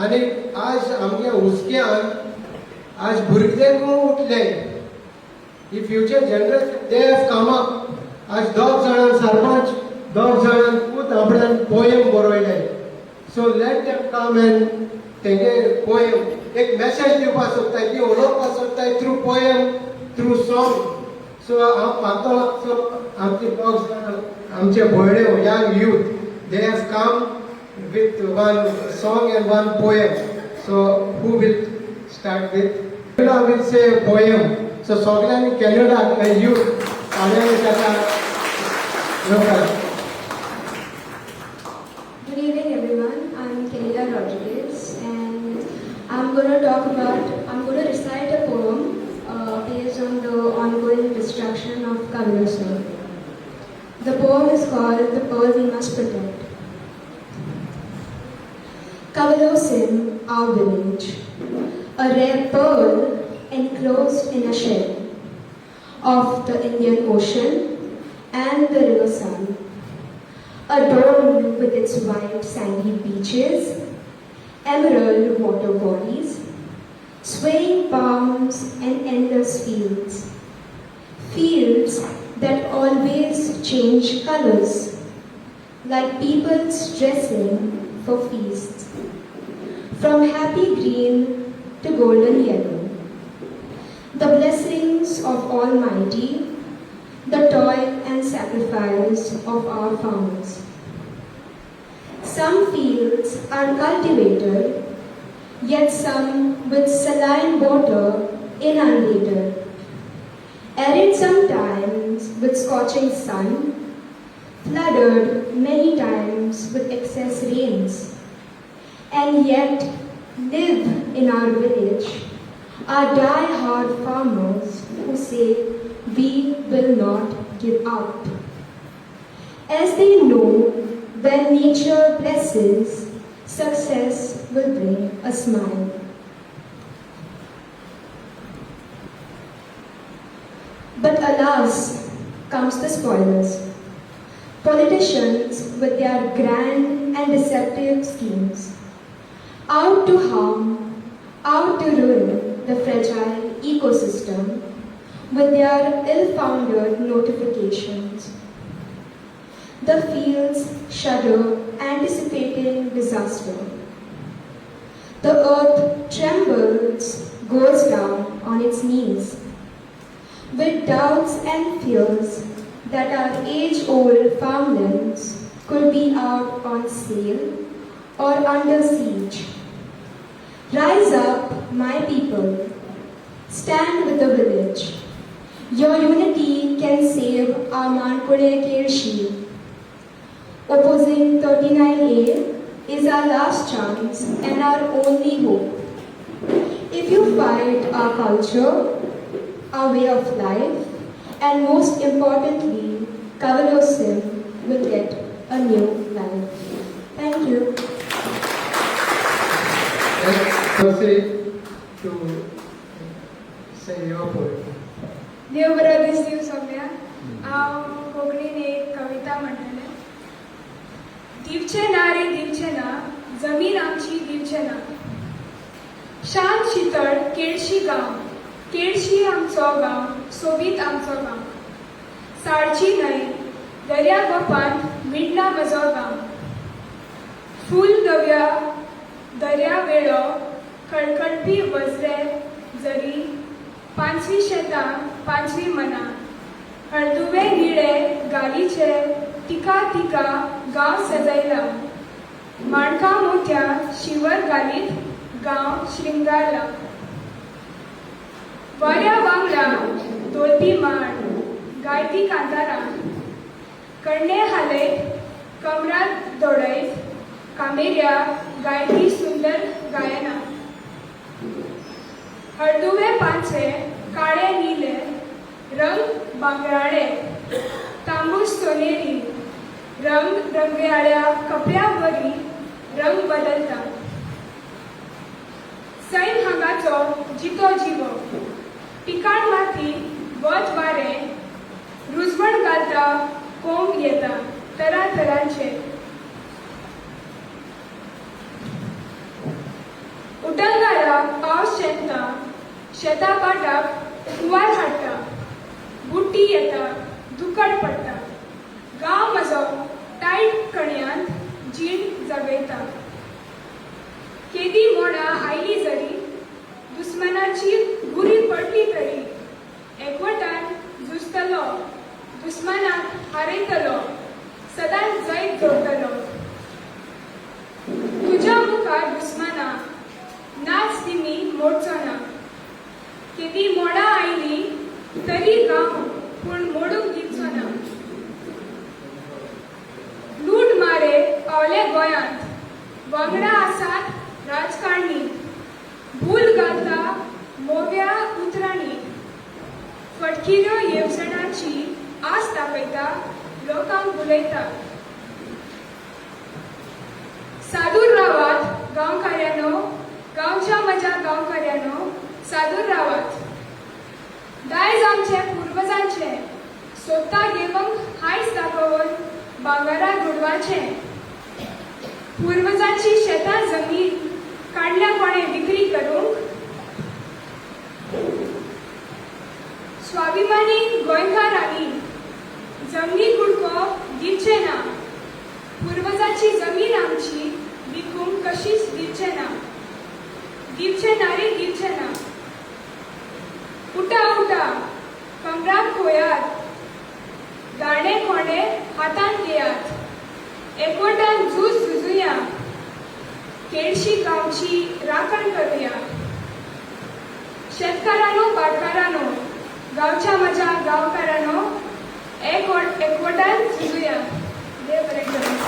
आनी आज आमगे हुस्क्यान आज भुरगे उठले, ही future generation they have come up. आज दोग जाणां सरपंच, दोग जाणां खूब आपल्यान पोयम बरयले. So let them come and तेंगे पोयम एक मेसेज दिवपाक सोदताय, ती उलोवपाक सोदताय through poem, through song. So हांव म्हाका लागता आमचे दोग जाणां आमचे भयण्यो young youth they have come with one song and one poem. So who will start with? I will say a poem. So Soglan in Canada, you Good evening everyone, I'm Kelila Rodriguez and I'm going to recite a poem based on the ongoing destruction of Kavirasur. The poem is called The Pearl We Must Protect. Kavalosim, our village, a rare pearl enclosed in a shell of the Indian Ocean and the river Sun, adorned with its white sandy beaches, emerald water bodies, swaying palms and endless fields, fields that always change colors, like people's dressing for feasts. From happy green to golden yellow, the blessings of Almighty, the toil and sacrifice of our farmers. Some fields are cultivated, yet some with saline water inundated, arid sometimes with scorching sun, flooded many times with excess rains. And yet live in our village are die-hard farmers who say we will not give up. As they know when nature blesses, success will bring a smile. But alas, comes the spoilers. Politicians with their grand and deceptive schemes, out to harm, out to ruin the fragile ecosystem with their ill-founded notifications. The fields shudder, anticipating disaster. The earth trembles, goes down on its knees, with doubts and fears that our age-old farmlands could be out on sale or under siege. Rise up, my people. Stand with the village. Your unity can save our Manpure Kershi. Opposing 39A is our last chance and our only hope. If you fight our culture, our way of life, and most importantly, Kavalosim will get a new life. Thank you. Proceed to say your poem. देव बरो दीस दिवं सगळ्यांक. हांव कोंकणीन एक कविता म्हणटलें. दिवचें ना रे दिवचें ना, जमीन आमची दिवचें ना. शांत शितळ केळशी गांव, केळशी आमचो गांव, सोबीत आमचो गांव. साळची न्हंय, दर्या गोपांत मिडला म्हजो गांव. फूल दव्या दर्या वेळो, खळखळपी वज्रे जरी, पांचवी शेतां, पांचवी मनां. हळदुवे निळे गालीचे, तिका तिका गांव सजयला. माणकां मोठ्या शिवर घालीत गांव श्रिंगारला. वाऱ्या वांगडा दोलपी माड, गायती कांतारां. कण्णे हालयत, कमरात दोडयत, कामेऱ्या गायती सुंदर गायना. हळदुवे पांचे, काळे नीले, रंग बांगराळे, तांबूस सोनेरी, रंग रंगयाळ्या कपड्यावरी रंग बदलता. सैम हांगाचो जितो जिवो, पिकाण माती वत वारें, रुजवण घालता कोंब येता तरातरांचे. शेणता शेता पाटाक कुवार हाडटा बुट्टी येता दुकड पडटा गांव म्हजो टायट कणयांत जीण जगयता केदी मोडा आयली जरी दुस्मानाची गुरी पडली तरी एकवटान झुजतलो दुस्मानाक हारयतलो सदांच जैत जोडटलो तुज्या मुखार दुस्माना नाच तिमी मोडचो ना केदी मोडा आयली तरी गांव पूण मोडूंक दिवचो ना लूट मारे पावले गोंयांत वांगडा आसात राजकारणी भूल घालता मोव्या उतरांनी फटकिऱ्यो येवजणांची आस दाखयता लोकांक बुलयता सादूर रावात गांवकार्यानो गांवच्या म्हज्या गांवकार्यानो सादूर रावात दायज आमचे पुर्वजांचे सोदता घेवंक हायस दाखोवन भांगाराक बुडवाचें पुर्वजांची शेतां जमीन काडल्या कोणे विक्री करूंक स्वाभिमानी गोंयकारांनी जमनी कुडको दिवचे ना पुर्वजाची जमीन आमची विकूंक कशीच दिवचे ना दिवचे ना उठा उठा कमराक खोयात दाणे खोंडे हातांत घेयात एकवटान झुजूया केळशी गांवची राखण करूया शेतकारांनो भाटकारांनो गांवच्या म्हज्या गांवकारांनो एकवटान झुजूया देव बरें करूं